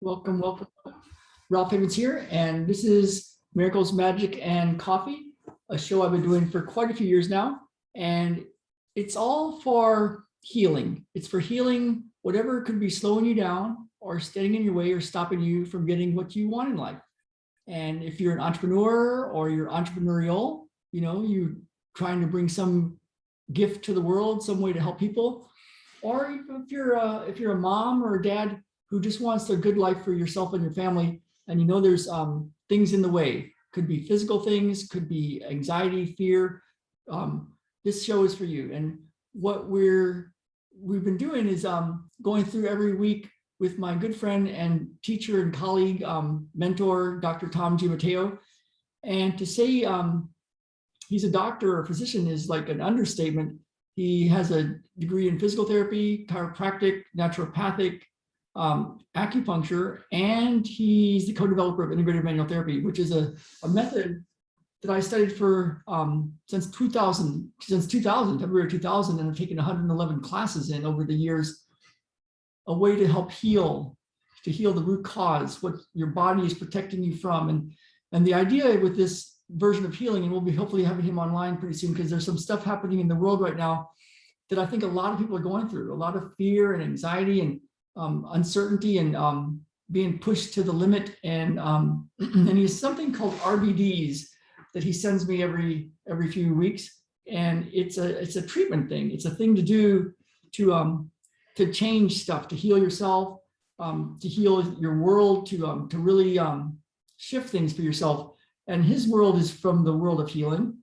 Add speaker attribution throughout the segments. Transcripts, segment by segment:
Speaker 1: Welcome, welcome. Ralph Havens here, and this is Miracles, Magic, and Coffee, a show I've been doing for quite a few years now. And it's all for healing. It's for healing whatever could be slowing you down or standing in your way or stopping you from getting what you want in life. And if you're an entrepreneur or you're entrepreneurial, you're trying to bring some gift to the world, some way to help people, or if you're a mom or a dad who just wants a good life for yourself and your family, and there's things in the way. Could be physical things, could be anxiety, fear. This show is for you. And what we've been doing is going through every week with my good friend and teacher and colleague, mentor, Dr. Giammatteo. And to say he's a doctor or physician is like an understatement. He has a degree in physical therapy, chiropractic, naturopathic, acupuncture, and he's the co-developer of integrated manual therapy, which is a method that I studied for since 2000, February 2000, and I've taken 111 classes in over the years, a way to help heal the root cause, what your body is protecting you from. And the idea with this version of healing, and we'll be hopefully having him online pretty soon, because there's some stuff happening in the world right now that I think a lot of people are going through, a lot of fear and anxiety and uncertainty and being pushed to the limit. And and he has something called RBDs that he sends me every few weeks. And it's a treatment thing. It's a thing to do to change stuff, to heal yourself, to heal your world, to really shift things for yourself. And his world is from the world of healing.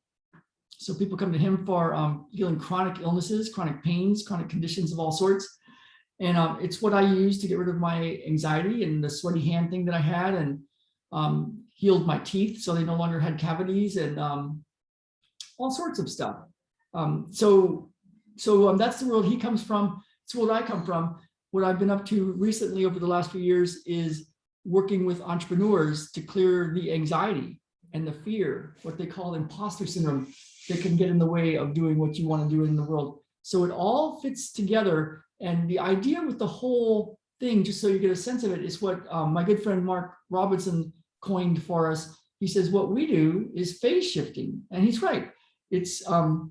Speaker 1: So people come to him for healing chronic illnesses, chronic pains, chronic conditions of all sorts. And it's what I use to get rid of my anxiety and the sweaty hand thing that I had, and healed my teeth so they no longer had cavities, and all sorts of stuff. So that's the world he comes from. It's the world I come from. What I've been up to recently over the last few years is working with entrepreneurs to clear the anxiety and the fear, what they call imposter syndrome, that can get in the way of doing what you want to do in the world. So it all fits together. And the idea with the whole thing, just so you get a sense of it, is what my good friend Mark Robinson coined for us. He says, what we do is phase shifting. And he's right. It's,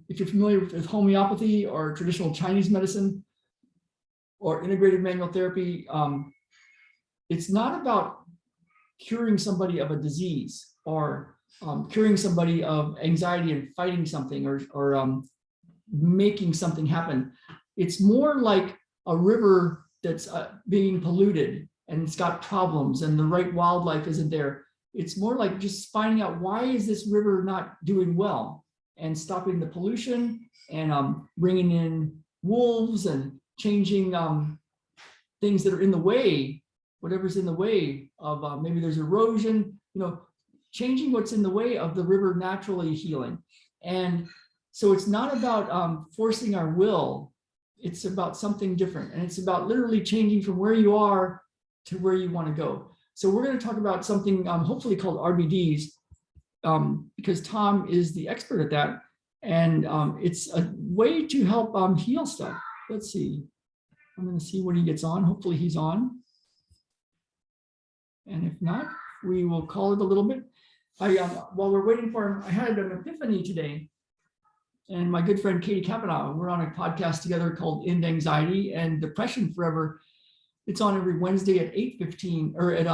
Speaker 1: if you're familiar with homeopathy or traditional Chinese medicine or integrated manual therapy, it's not about curing somebody of a disease or curing somebody of anxiety and fighting something or making something happen. It's more like a river that's being polluted and it's got problems and the right wildlife isn't there. It's more like just finding out, why is this river not doing well, and stopping the pollution and bringing in wolves and changing things that are in the way, whatever's in the way of maybe there's erosion, changing what's in the way of the river naturally healing. And so it's not about forcing our will. It's about something different. And it's about literally changing from where you are to where you want to go. So we're going to talk about something hopefully called RBDs, because Tom is the expert at that. And it's a way to help heal stuff. Let's see. I'm going to see when he gets on. Hopefully he's on. And if not, we will call it a little bit. While we're waiting for him, I had an epiphany today. And my good friend Katie Kavanaugh, we're on a podcast together called End Anxiety and Depression Forever. It's on every Wednesday at 8:15 or at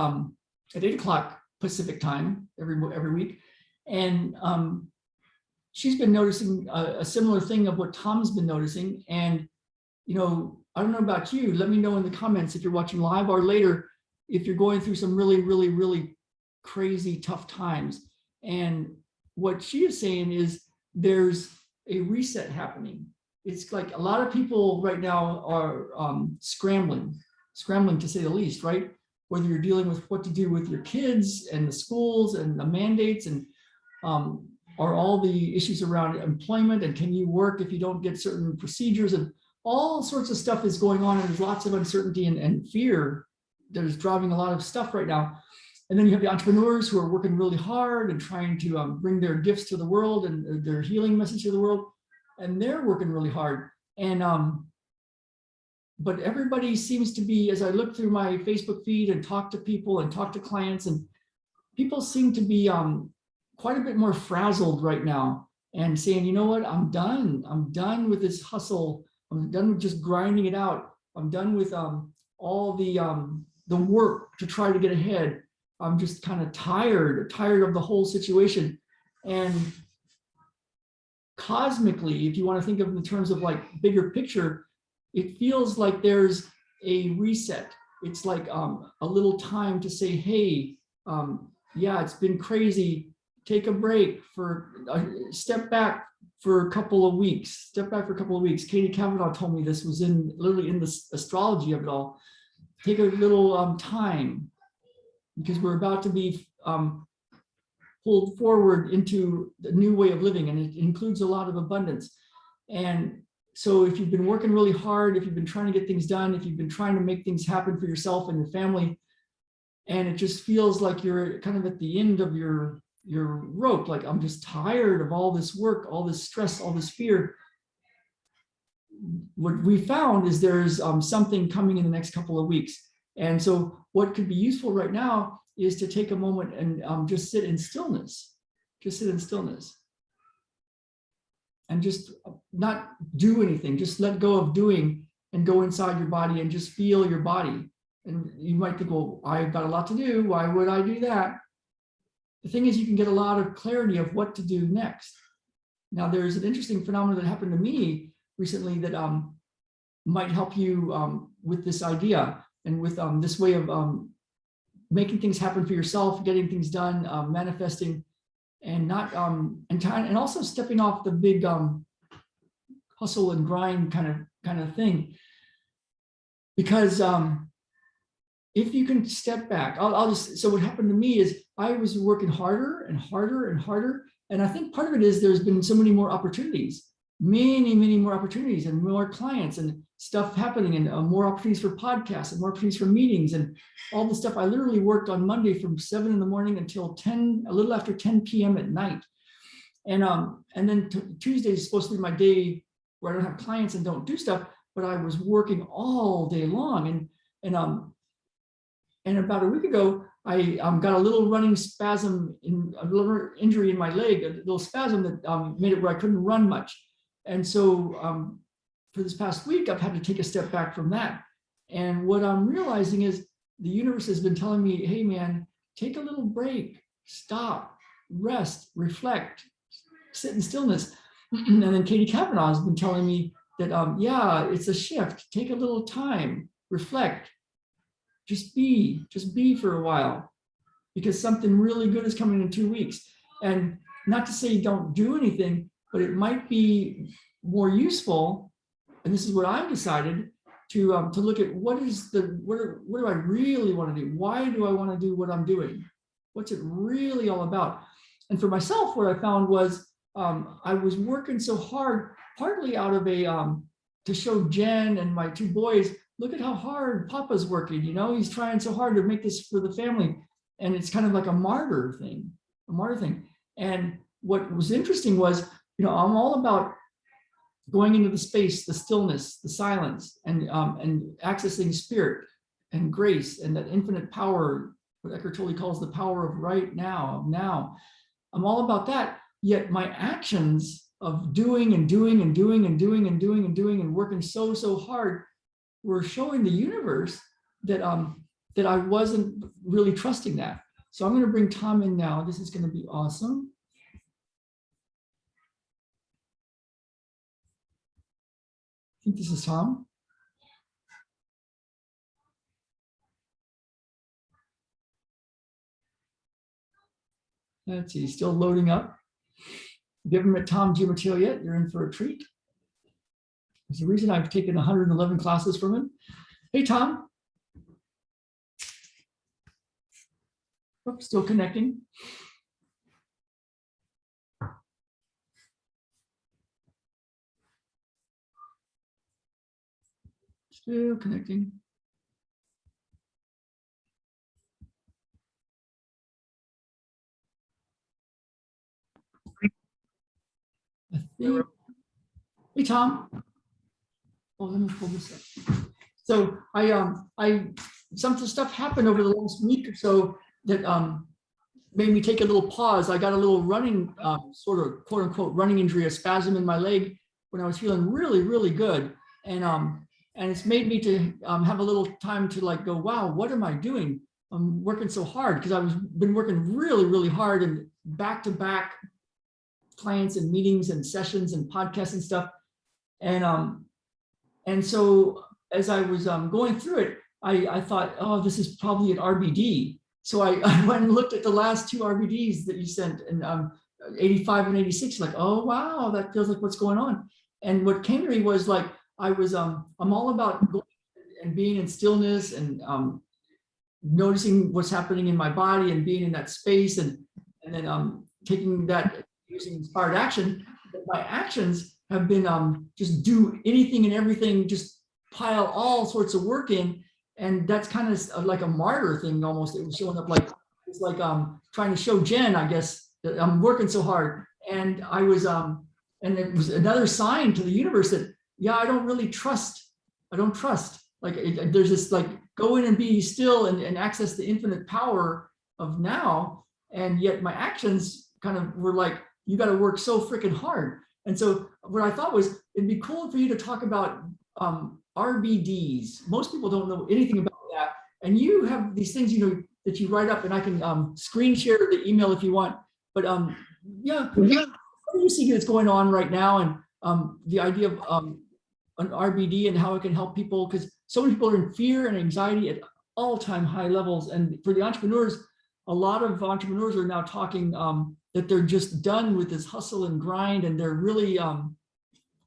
Speaker 1: 8 o'clock Pacific time every week. And she's been noticing a similar thing of what Tom's been noticing. And I don't know about you. Let me know in the comments if you're watching live or later if you're going through some really, really, really crazy tough times. And what she is saying is there's a reset happening. It's like a lot of people right now are scrambling to say the least, right? Whether you're dealing with what to do with your kids and the schools and the mandates and are all the issues around employment, and can you work if you don't get certain procedures, and all sorts of stuff is going on, and there's lots of uncertainty and fear that is driving a lot of stuff right now. And then you have the entrepreneurs who are working really hard and trying to bring their gifts to the world and their healing message to the world. And they're working really hard. And but everybody seems to be, as I look through my Facebook feed and talk to people and talk to clients, and people seem to be quite a bit more frazzled right now and saying, you know what, I'm done. I'm done with this hustle. I'm done with just grinding it out. I'm done with all the work to try to get ahead. I'm just kind of tired of the whole situation. And cosmically, if you want to think of it in terms of like bigger picture, it feels like there's a reset. It's like a little time to say, hey, yeah, it's been crazy. Take a break step back for a couple of weeks. Step back for a couple of weeks. Katie Kavanaugh told me this was literally in the astrology of it all. Take a little time, because we're about to be pulled forward into the new way of living, and it includes a lot of abundance. And so if you've been working really hard, if you've been trying to get things done, if you've been trying to make things happen for yourself and your family, and it just feels like you're kind of at the end of your rope, like I'm just tired of all this work, all this stress, all this fear. What we found is there's something coming in the next couple of weeks. And so what could be useful right now is to take a moment and just sit in stillness. Just sit in stillness. And just not do anything. Just let go of doing and go inside your body and just feel your body. And you might think, well, I've got a lot to do. Why would I do that? The thing is, you can get a lot of clarity of what to do next. Now, there's an interesting phenomenon that happened to me recently that might help you with this idea and with this way of making things happen for yourself, getting things done, manifesting, and not and also stepping off the big hustle and grind kind of thing. Because if you can step back, so what happened to me is I was working harder and harder and harder. And I think part of it is there's been so many more opportunities, many more opportunities and more clients and stuff happening, and more opportunities for podcasts and more opportunities for meetings and all the stuff. I literally worked on Monday from 7 in the morning until a little after 10 p.m. at night. And then Tuesday is supposed to be my day where I don't have clients and don't do stuff, but I was working all day long. And about a week ago, I got a little running spasm, a little injury in my leg, a little spasm that made it where I couldn't run much. And so for this past week, I've had to take a step back from that. And what I'm realizing is the universe has been telling me, hey, man, take a little break, stop, rest, reflect, sit in stillness. And then Katie Kavanaugh has been telling me that, yeah, it's a shift. Take a little time, reflect. Just be for a while, because something really good is coming in 2 weeks. And not to say don't do anything, but it might be more useful. And this is what I've decided to look at what do I really want to do? Why do I want to do what I'm doing? What's it really all about? And for myself, what I found was I was working so hard, partly out of to show Jen and my 2 boys, look at how hard Papa's working. You know, he's trying so hard to make this for the family. And it's kind of like a martyr thing. And what was interesting was, you know, I'm all about going into the space, the stillness, the silence, and accessing spirit and grace and that infinite power, what Eckhart Tolle calls the power of right now, now. I'm all about that. Yet my actions of doing and working so hard were showing the universe that that I wasn't really trusting that. So I'm going to bring Tom in now. This is going to be awesome. I think this is Tom. Let's see, still loading up. If you haven't met Tom Giammatteo yet, you're in for a treat. There's a reason I've taken 111 classes from him. Hey, Tom. Oh, still connecting. Still connecting. I think. Hey, Tom. Oh, let me pull this up. So some stuff happened over the last week or so that made me take a little pause. I got a little running, sort of quote unquote running injury, a spasm in my leg when I was feeling really, really good. And it's made me to have a little time to like go, wow, what am I doing? I'm working so hard because been working really, really hard and back-to-back clients and meetings and sessions and podcasts and stuff. And so as I was going through it, I thought, oh, this is probably an RBD. So I went and looked at the last two RBDs that you sent, and 85 and 86, like, oh, wow, that feels like what's going on. And what came to me was like, I'm all about going and being in stillness and noticing what's happening in my body and being in that space, and then taking that, using inspired action. But my actions have been just do anything and everything, just pile all sorts of work in. And that's kind of like a martyr thing almost. It was showing up like, it's like trying to show Jen, I guess, that I'm working so hard. And I was, and it was another sign to the universe that, yeah, I don't really trust. I don't trust. Like there's this like, go in and be still and access the infinite power of now. And yet my actions kind of were like, you got to work so freaking hard. And so what I thought was, it'd be cool for you to talk about RBDs. Most people don't know anything about that. And you have these things, that you write up, and I can screen share the email if you want. But yeah, what do you see that's going on right now? And the idea of an RBD and how it can help people, because so many people are in fear and anxiety at all-time high levels. And for the entrepreneurs, a lot of entrepreneurs are now talking that they're just done with this hustle and grind, and they're really,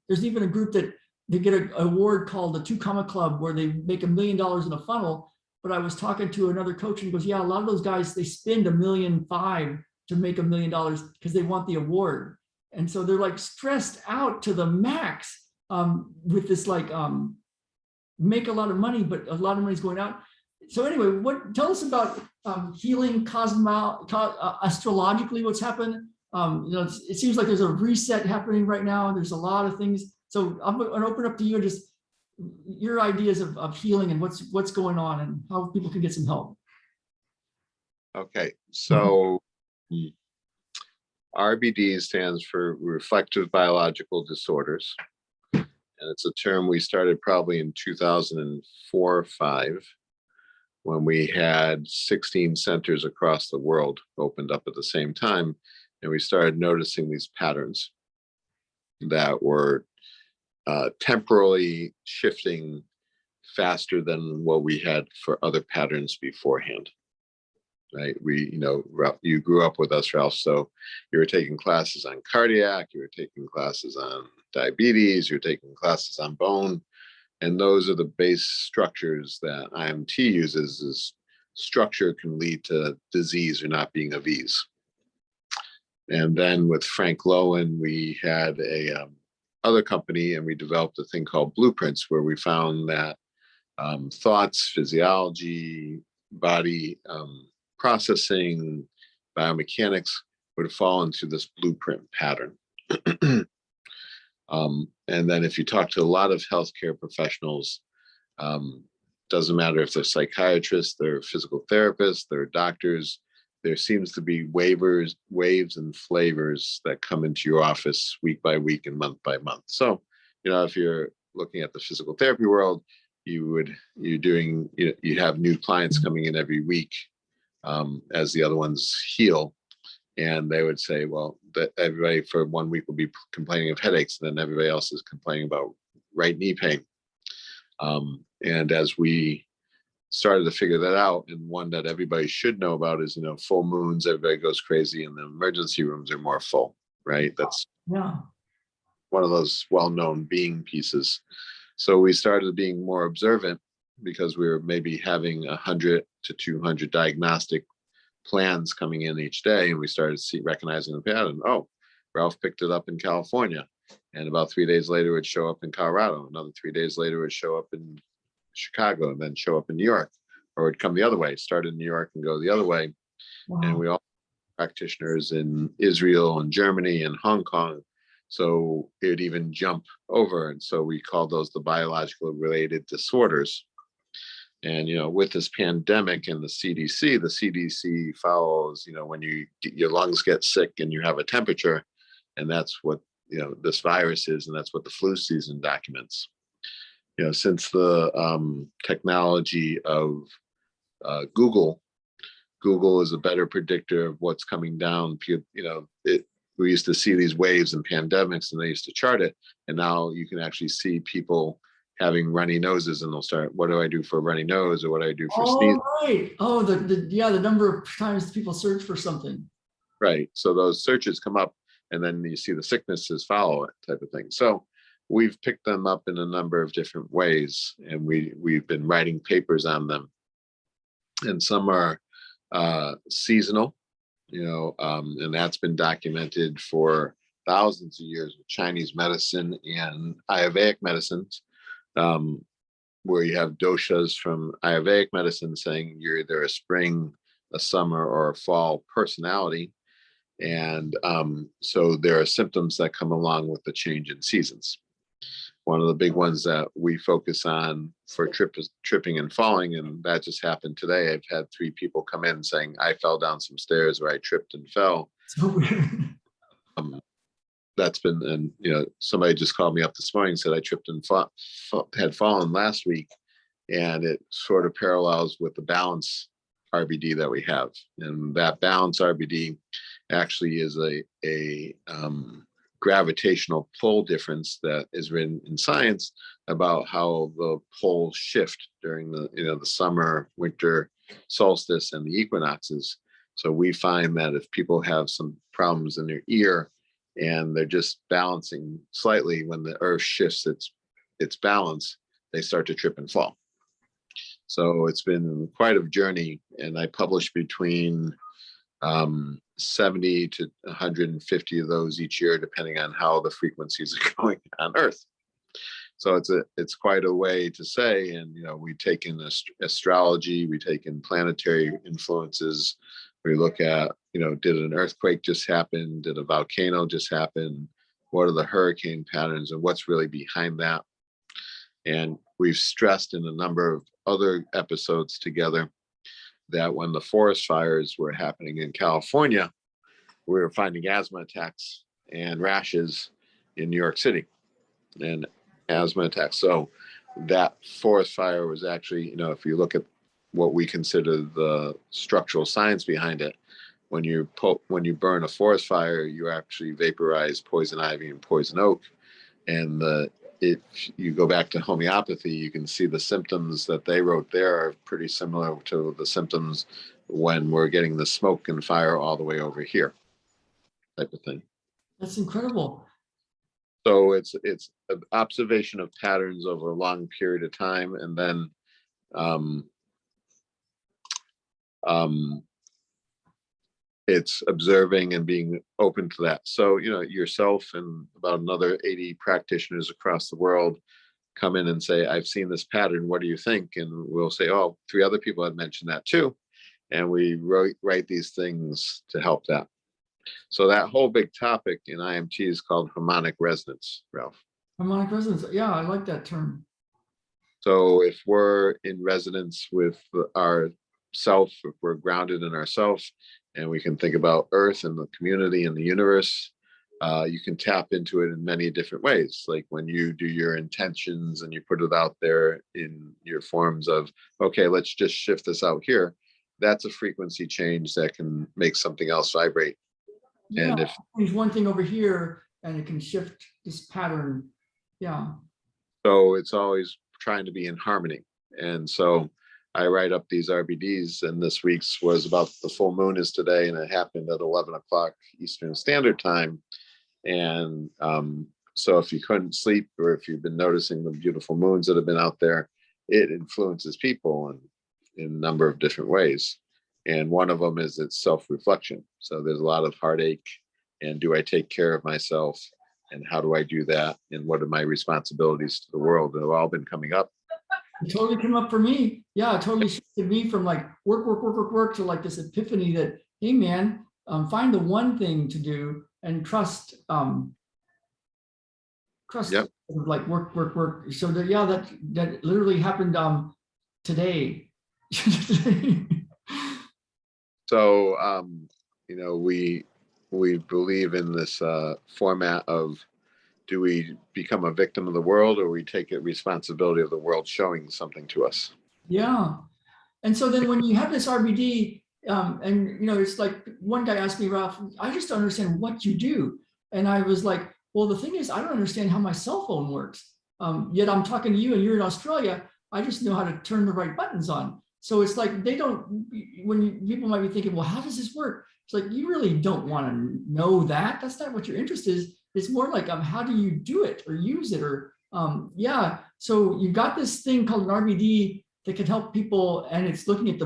Speaker 1: there's even a group that they get an award called the 2 Comma Club, where they make $1 million in a funnel. But I was talking to another coach, and he goes, yeah, a lot of those guys, they spend $1.5 million to make $1 million because they want the award. And so they're like stressed out to the max with this like make a lot of money, but a lot of money's going out. So anyway, tell us about healing astrologically, what's happened. It seems like there's a reset happening right now. There's a lot of things. So I'm going to open up to you, just your ideas of healing and what's going on and how people can get some help.
Speaker 2: Okay, so RBD stands for reflective biological disorders. And it's a term we started probably in 2004 or 5, when we had 16 centers across the world opened up at the same time. And we started noticing these patterns that were temporally shifting faster than what we had for other patterns beforehand. Right? You grew up with us, Ralph, so you were taking classes on cardiac, you were taking classes on diabetes, you're taking classes on bone, and those are the base structures that IMT uses. Is structure can lead to disease or not being of ease. And then with Frank Lowen, we had a other company, and we developed a thing called Blueprints, where we found that thoughts, physiology, body processing, biomechanics would fall into this blueprint pattern. And then if you talk to a lot of healthcare professionals, doesn't matter if they're psychiatrists, they're physical therapists, they're doctors, there seems to be waves and flavors that come into your office week by week and month by month. So, if you're looking at the physical therapy world, you have new clients coming in every week as the other ones heal. And they would say, well, that everybody for 1 week will be complaining of headaches, and then everybody else is complaining about right knee pain. And as we started to figure that out, and one that everybody should know about is, full moons, everybody goes crazy, and the emergency rooms are more full, right? That's one of those well-known being pieces. So we started being more observant, because we were maybe having 100 to 200 diagnostic plans coming in each day, and we started recognizing the pattern. Oh, Ralph picked it up in California, and about 3 days later it would show up in Colorado. Another 3 days later it would show up in Chicago, and then show up in New York, or it'd come the other way, start in New York and go the other way. Wow. And we all practitioners in Israel and Germany and Hong Kong So it would even jump over. And so we call those the biological related disorders. And, with this pandemic and the CDC follows, when your lungs get sick and you have a temperature, and that's what, this virus is, and that's what the flu season documents. Since the technology of Google is a better predictor of what's coming down. We used to see these waves and pandemics, and they used to chart it. And now you can actually see people having runny noses, and they'll start, what do I do for a runny nose, or what do I do for sneezing?
Speaker 1: Right. Oh, the number of times people search for something.
Speaker 2: Right. So those searches come up, and then you see the sicknesses follow it, type of thing. So we've picked them up in a number of different ways, and we've been writing papers on them. And some are seasonal, and that's been documented for thousands of years with Chinese medicine and Ayurvedic medicines, where you have doshas from Ayurvedic medicine saying you're either a spring, a summer, or a fall personality. And so there are symptoms that come along with the change in seasons. One of the big ones that we focus on for tripping and falling, and that just happened today. I've had 3 people come in saying, I fell down some stairs, or I tripped and fell.
Speaker 1: So weird.
Speaker 2: That's been, and somebody just called me up this morning and said I tripped and had fallen last week, and it sort of parallels with the balance RBD that we have. And that balance RBD actually is a gravitational pull difference that is written in science about how the poles shift during the summer, winter solstice, and the equinoxes. So we find that if people have some problems in their ear and they're just balancing slightly, when the earth shifts its balance, they start to trip and fall. So it's been quite a journey, and I publish between 70 to 150 of those each year, depending on how the frequencies are going on Earth. So it's quite a way to say, and we take in astrology, we take in planetary influences, we look at did an earthquake just happen, did a volcano just happen, what are the hurricane patterns, and what's really behind that. And we've stressed in a number of other episodes together that when the forest fires were happening in California, we were finding asthma attacks and rashes in New York City, and asthma attacks. So that forest fire was actually, if you look at what we consider the structural science behind it, when you burn a forest fire, you actually vaporize poison ivy and poison oak. And if you go back to homeopathy, you can see the symptoms that they wrote there are pretty similar to the symptoms when we're getting the smoke and fire all the way over here, type of thing.
Speaker 1: That's incredible.
Speaker 2: So it's an observation of patterns over a long period of time, and then it's observing and being open to that. So, yourself and about another 80 practitioners across the world come in and say, I've seen this pattern, what do you think? And we'll say, oh, 3 other people had mentioned that too. And we write these things to help that. So that whole big topic in IMT is called harmonic resonance, Ralph.
Speaker 1: Harmonic resonance. Yeah, I like that term.
Speaker 2: So if we're in resonance with our self, if we're grounded in ourselves, and we can think about Earth and the community and the universe, you can tap into it in many different ways. Like when you do your intentions and you put it out there in your forms of, okay, let's just shift this out here. That's a frequency change that can make something else vibrate.
Speaker 1: Yeah,
Speaker 2: and if
Speaker 1: there's one thing over here and it can shift this pattern. Yeah.
Speaker 2: So it's always trying to be in harmony. And so I write up these RBDs, and this week's was about the full moon is today, and it happened at 11 o'clock Eastern Standard Time. And so if you couldn't sleep, or if you've been noticing the beautiful moons that have been out there, it influences people in a number of different ways. And one of them is its self-reflection. So there's a lot of heartache, and do I take care of myself? And how do I do that? And what are my responsibilities to the world? They've all been coming up.
Speaker 1: It totally came up for me. Yeah, it totally shifted me from like work to like this epiphany that, hey man, find the one thing to do and trust trust,
Speaker 2: Yep.
Speaker 1: like work, work, work. So that, yeah, that literally happened today.
Speaker 2: So, we believe in this format of, do we become a victim of the world, or we take a responsibility of the world showing something to us?
Speaker 1: Yeah. And so then when you have this RBD, and it's like one guy asked me, Ralph, I just don't understand what you do. And I was like, well, the thing is, I don't understand how my cell phone works. Yet I'm talking to you and you're in Australia. I just know how to turn the right buttons on. So it's like they don't, people might be thinking, well, how does this work? It's like, you really don't want to know that. That's not what your interest is. It's more like, how do you do it or use it? Or yeah. So you've got this thing called an RBD that can help people, and it's looking at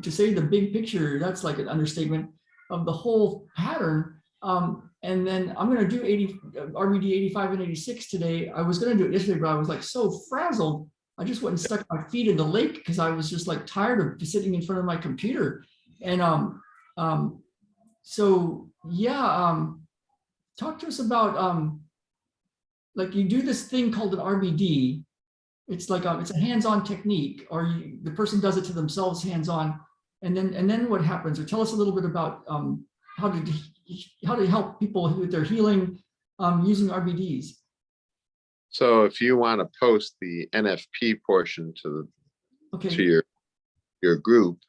Speaker 1: to say the big picture, that's like an understatement of the whole pattern. And then I'm going to do RBD 85 and 86 today. I was going to do it yesterday, but I was like so frazzled. I just went and stuck my feet in the lake because I was just like tired of sitting in front of my computer. And so yeah, talk to us about like you do this thing called an RBD. It's like it's a hands-on technique, or the person does it to themselves hands-on, and then what happens? Or tell us a little bit about how to help people with their healing using RBDs.
Speaker 2: So if you want to post the NFP portion to
Speaker 1: Okay.
Speaker 2: your group,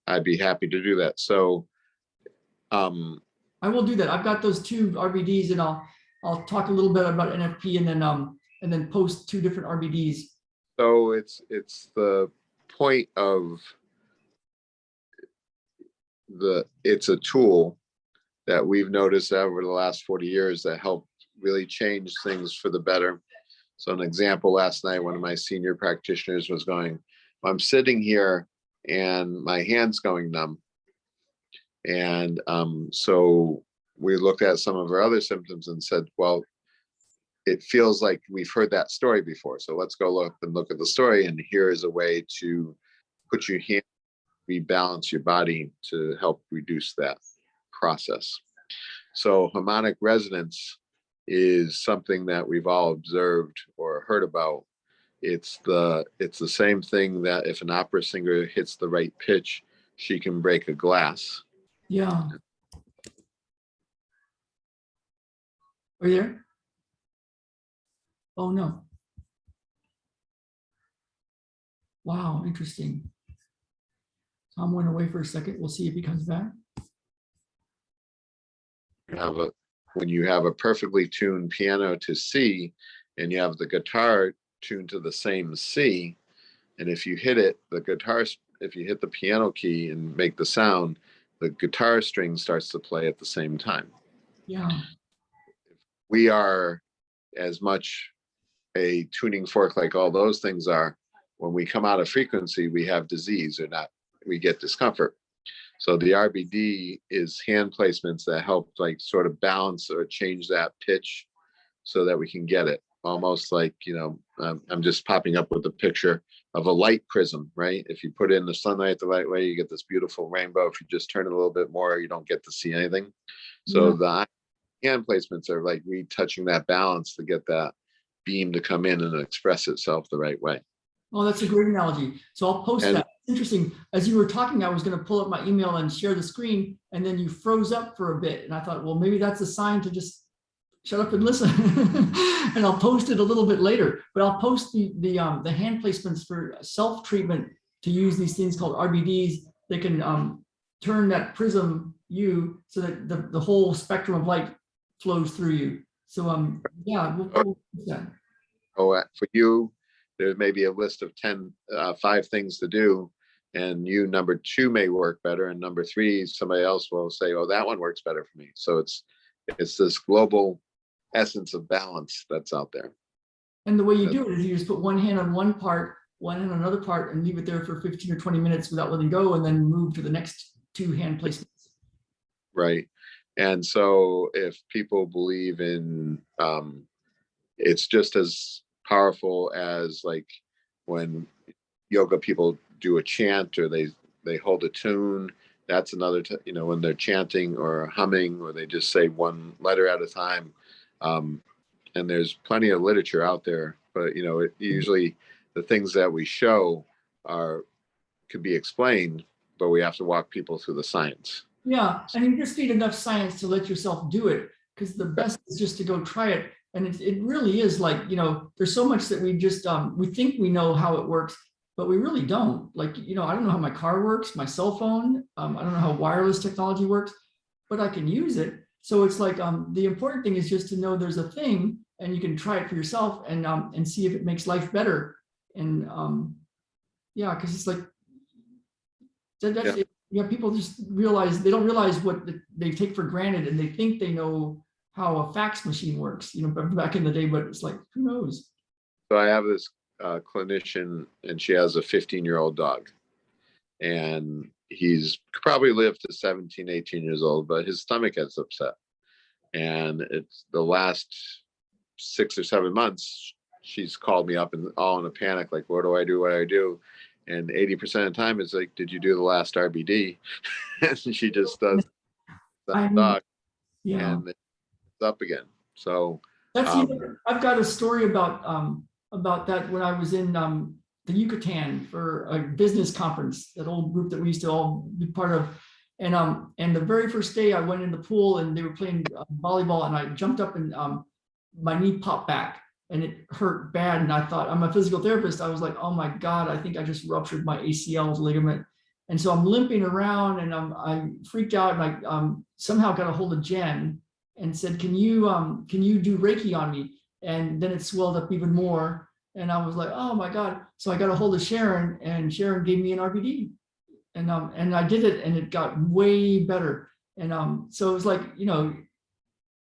Speaker 2: I'd be happy to do that. So
Speaker 1: I will do that. I've got those two RBDs, and I'll talk a little bit about NFP, and then post two different RBDs.
Speaker 2: So it's the point of it's a tool that we've noticed over the last 40 years that helped really change things for the better. So an example, last night, one of my senior practitioners was going, I'm sitting here and my hand's going numb. And so we looked at some of our other symptoms and said, well, it feels like we've heard that story before. So let's go look at the story. And here is a way to put your hand, rebalance your body to help reduce that process. So harmonic resonance is something that we've all observed or heard about. It's the same thing that if an opera singer hits the right pitch, she can break a glass.
Speaker 1: Yeah. Are you there? Oh no. Wow, interesting. Tom went away for a second. We'll see if he comes back.
Speaker 2: When you have a perfectly tuned piano to C, and you have the guitar tuned to the same C, and if you hit it, if you hit the piano key and make the sound, the guitar string starts to play at the same time.
Speaker 1: Yeah.
Speaker 2: We are as much a tuning fork like all those things are. When we come out of frequency, we have disease we get discomfort. So the RBD is hand placements that help like sort of balance or change that pitch so that we can get it. Almost like, I'm just popping up with a picture of a light prism, right? If you put in the sunlight the right way, you get this beautiful rainbow. If you just turn it a little bit more, you don't get to see anything. So the hand placements are like retouching that balance to get that beam to come in and express itself the right way.
Speaker 1: Oh, that's a great analogy. So I'll post that. Interesting. As you were talking, I was going to pull up my email and share the screen, and then you froze up for a bit. And I thought, well, maybe that's a sign to just shut up and listen. And I'll post it a little bit later. But I'll post the hand placements for self-treatment to use these things called RBDs. They can turn that prism so that the whole spectrum of light flows through you. So yeah, we'll do that.
Speaker 2: Oh, for you, there may be a list of 5 things to do, and number 2 may work better, and number 3, somebody else will say, oh, that one works better for me. So it's this global essence of balance that's out there.
Speaker 1: And the way you do it is you just put one hand on one part, one hand on another part, and leave it there for 15 or 20 minutes without letting go, and then move to the next 2 hand placements.
Speaker 2: Right. And so if people believe in, it's just as powerful as like when yoga people do a chant or they hold a tune. That's another, when they're chanting or humming, or they just say one letter at a time. and there's plenty of literature out there, but you know, usually the things that we show could be explained, but we have to walk people through the science.
Speaker 1: Yeah, and you just need enough science to let yourself do it, because the best is just to go try it. And it really is like, you know, there's so much that we just, we think we know how it works, but we really don't. Like, you know, I don't know how my car works, my cell phone, I don't know how wireless technology works, but I can use it. So it's like, the important thing is just to know there's a thing, and you can try it for yourself and see if it makes life better. And yeah, because it's like, that's it. Yeah, people just they don't realize what they take for granted, and they think they know how a fax machine works, you know, back in the day, but it's like, who knows?
Speaker 2: So I have this clinician, and she has a 15-year-old dog, and he's probably lived to 17, 18 years old, but his stomach gets upset. And it's the last 6 or 7 months, she's called me up and all in a panic, like, what do I do? What do I do? And 80% of the time it's like, did you do the last RBD? And she just does that dog,
Speaker 1: Yeah,
Speaker 2: and it's up again. So
Speaker 1: that's, you know, I've got a story about that when I was in the Yucatan for a business conference, that old group that we used to all be part of. And the very first day I went in the pool and they were playing volleyball, and I jumped up and my knee popped back and it hurt bad. And I thought, I'm a physical therapist. I was like, oh my God, I think I just ruptured my ACL ligament. And so I'm limping around, and I freaked out, and I somehow got a hold of Jen and said, can you do Reiki on me? And then it swelled up even more. And I was like, oh my God. So I got a hold of Sharon, and Sharon gave me an RBD. And I did it, and it got way better. And so it was like, you know,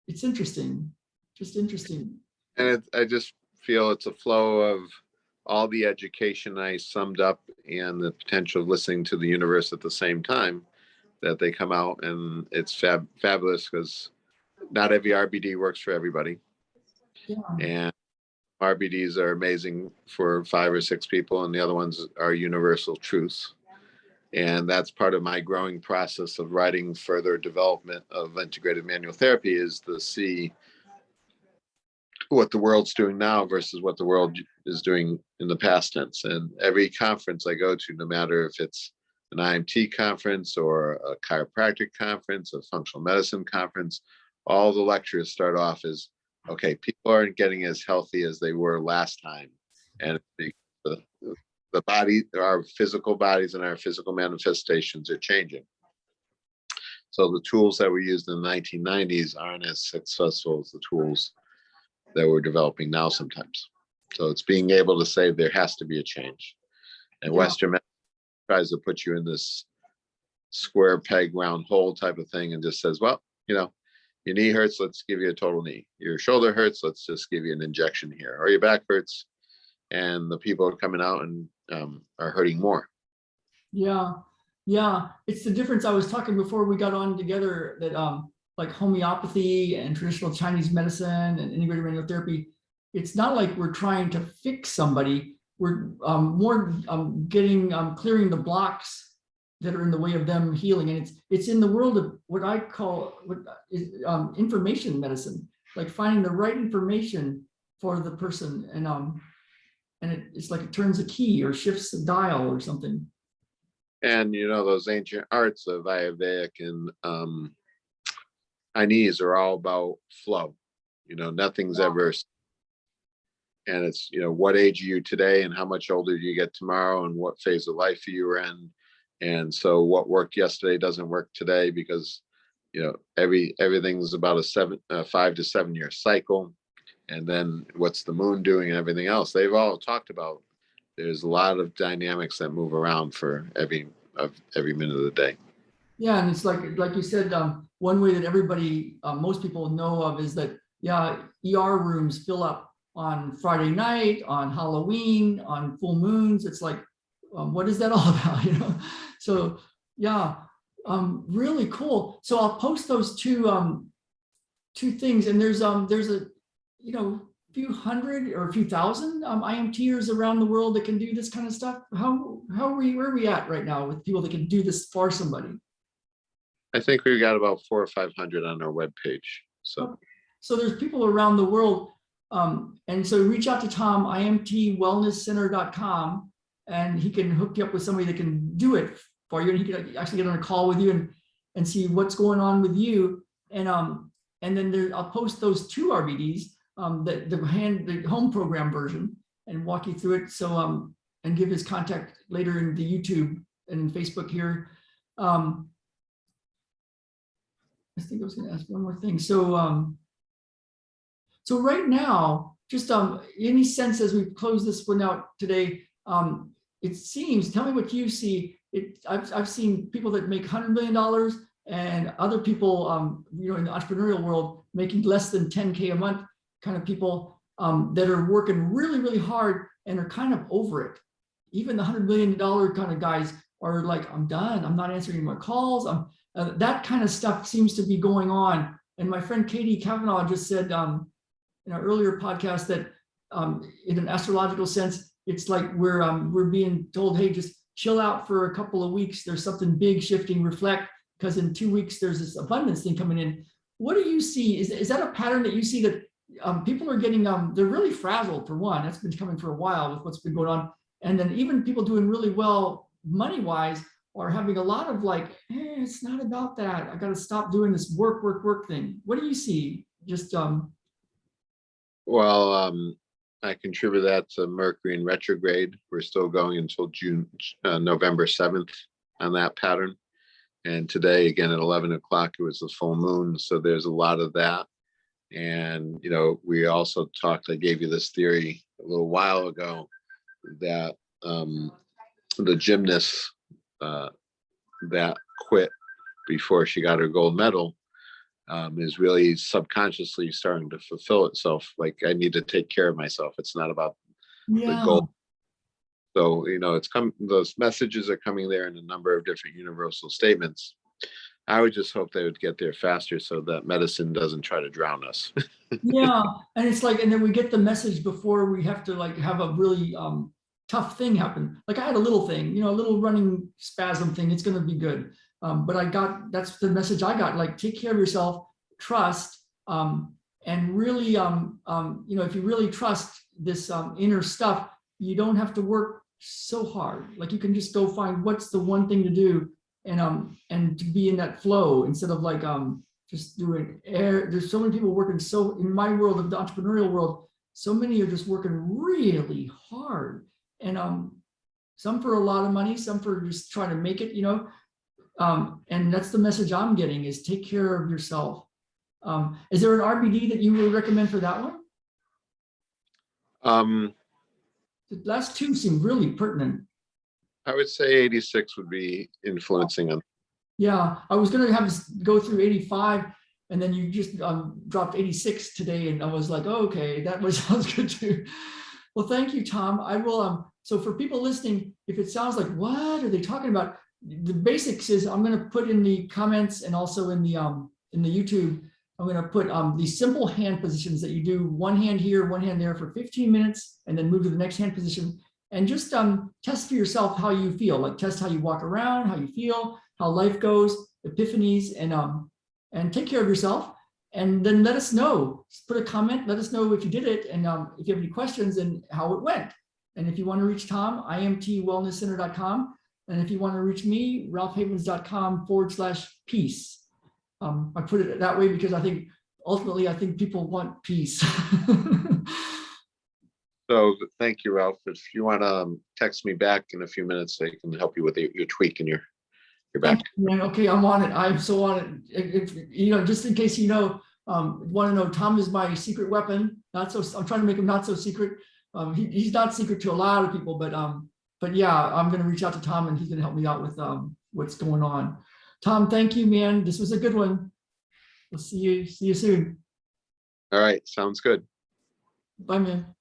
Speaker 1: it's interesting, just interesting.
Speaker 2: And I just feel it's a flow of all the education I summed up and the potential of listening to the universe at the same time, that they come out, and it's fabulous, because not every RBD works for everybody.
Speaker 1: Yeah.
Speaker 2: And RBDs are amazing for 5 or 6 people, and the other ones are universal truths. And that's part of my growing process of writing further development of integrated manual therapy, is to see what the world's doing now versus what the world is doing in the past tense. And every conference I go to, no matter if it's an IMT conference or a chiropractic conference, a functional medicine conference, all the lectures start off as, okay, people aren't getting as healthy as they were last time. And the body, our physical bodies and our physical manifestations are changing. So the tools that were used in the 1990s aren't as successful as the tools that we're developing now sometimes. So it's being able to say there has to be a change. And Western medicine tries to put you in this square peg round hole type of thing, and just says, well, you know, your knee hurts, let's give you a total knee. Your shoulder hurts, let's just give you an injection here. Or your back hurts, and the people are coming out and are hurting more.
Speaker 1: Yeah, yeah. It's the difference. I was talking before we got on together that like homeopathy and traditional Chinese medicine and integrated manual therapy, it's not like we're trying to fix somebody. We're more getting clearing the blocks that are in the way of them healing. And it's in the world of what I call information medicine, like finding the right information for the person. And it's like it turns a key or shifts a dial or something.
Speaker 2: And you know, those ancient arts of Ayurvedic and Chinese are all about flow. You know, nothing's ever, and it's, you know, what age are you today, and how much older do you get tomorrow, and what phase of life are you in. And so what worked yesterday doesn't work today, because, you know, everything's about a 5 to 7 year cycle. And then what's the moon doing and everything else. They've all talked about, there's a lot of dynamics that move around for every minute of the day.
Speaker 1: Yeah, and it's like you said, one way that everybody, most people know of is that, yeah, ER rooms fill up on Friday night, on Halloween, on full moons. It's like, what is that all about? You know? So yeah, really cool. So I'll post those two things, and there's a, you know, few hundred or a few thousand IMTers around the world that can do this kind of stuff. Where are we at right now with people that can do this for somebody?
Speaker 2: I think we've got about 400 or 500 on our webpage. So
Speaker 1: there's people around the world. And so reach out to Tom, imtwellnesscenter.com, and he can hook you up with somebody that can do it for you. And he can actually get on a call with you and see what's going on with you. And then I'll post those 2 RBDs, the home program version, and walk you through it. So and give his contact later in the YouTube and Facebook here. I think I was going to ask one more thing. So so right now, just any sense as we close this one out today, it seems, tell me what you see. I've seen people that make $100 million and other people, you know, in the entrepreneurial world making less than 10K a month, kind of people that are working really, really hard and are kind of over it. Even the $100 million kind of guys are like, I'm done. I'm not answering any more calls. That kind of stuff seems to be going on. And my friend Katie Kavanaugh just said in our earlier podcast that in an astrological sense, it's like we're being told, hey, just chill out for a couple of weeks. There's something big shifting, reflect, because in 2 weeks, there's this abundance thing coming in. What do you see? Is that a pattern that you see that people are getting, they're really frazzled for one, that's been coming for a while with what's been going on. And then even people doing really well money-wise are having a lot of like, hey, it's not about that. I got to stop doing this work thing. What do you see? Just,
Speaker 2: Well, I contribute that to Mercury in retrograde. We're still going until November 7th on that pattern. And today, again, at 11 o'clock, it was the full moon. So there's a lot of that. And, you know, we also talked, I gave you this theory a little while ago that the gymnast that quit before she got her gold medal is really subconsciously starting to fulfill itself. Like, I need to take care of myself. It's not about the goal. So, you know, it's come, those messages are coming there in a number of different universal statements. I would just hope they would get there faster so that medicine doesn't try to drown us.
Speaker 1: Yeah. And it's like, and then we get the message before we have to like have a really tough thing happen. Like I had a little thing, you know, a little running spasm thing. It's going to be good. But that's the message I got, like, take care of yourself, trust, and really, you know, if you really trust this inner stuff, you don't have to work so hard. Like you can just go find what's the one thing to do and to be in that flow instead of like just doing air. There's so many people working so in my world of the entrepreneurial world, so many are just working really hard and some for a lot of money, some for just trying to make it, you know. And that's the message I'm getting is take care of yourself. Is there an RBD that you would recommend for that one? The last 2 seem really pertinent.
Speaker 2: I would say 86 would be influencing them.
Speaker 1: Yeah, I was going to have us go through 85 and then you just dropped 86 today. And I was like, oh, okay, that sounds good too. Well, thank you, Tom. I will. So for people listening, if it sounds like, what are they talking about? The basics is I'm going to put in the comments and also in the YouTube, I'm going to put these simple hand positions that you do, one hand here, one hand there for 15 minutes, and then move to the next hand position and just test for yourself how you feel, like test how you walk around, how you feel, how life goes, epiphanies, and take care of yourself. And then let us know, just put a comment, let us know if you did it. And if you have any questions and how it went. And if you want to reach Tom, imtwellnesscenter.com. And if you want to reach me, ralphhavens.com/peace. I put it that way because I think ultimately, I think people want peace.
Speaker 2: So thank you, Ralph. If you want to text me back in a few minutes, I can help you with your tweak and your back.
Speaker 1: Man, okay, I'm on it. I'm so on it. If, you know, just in case you know, want to know, Tom is my secret weapon. Not so. I'm trying to make him not so secret. He's not secret to a lot of people, but yeah, I'm going to reach out to Tom and he's going to help me out with what's going on. Tom, thank you, man. This was a good one. We'll see you soon.
Speaker 2: All right, sounds good.
Speaker 1: Bye, man.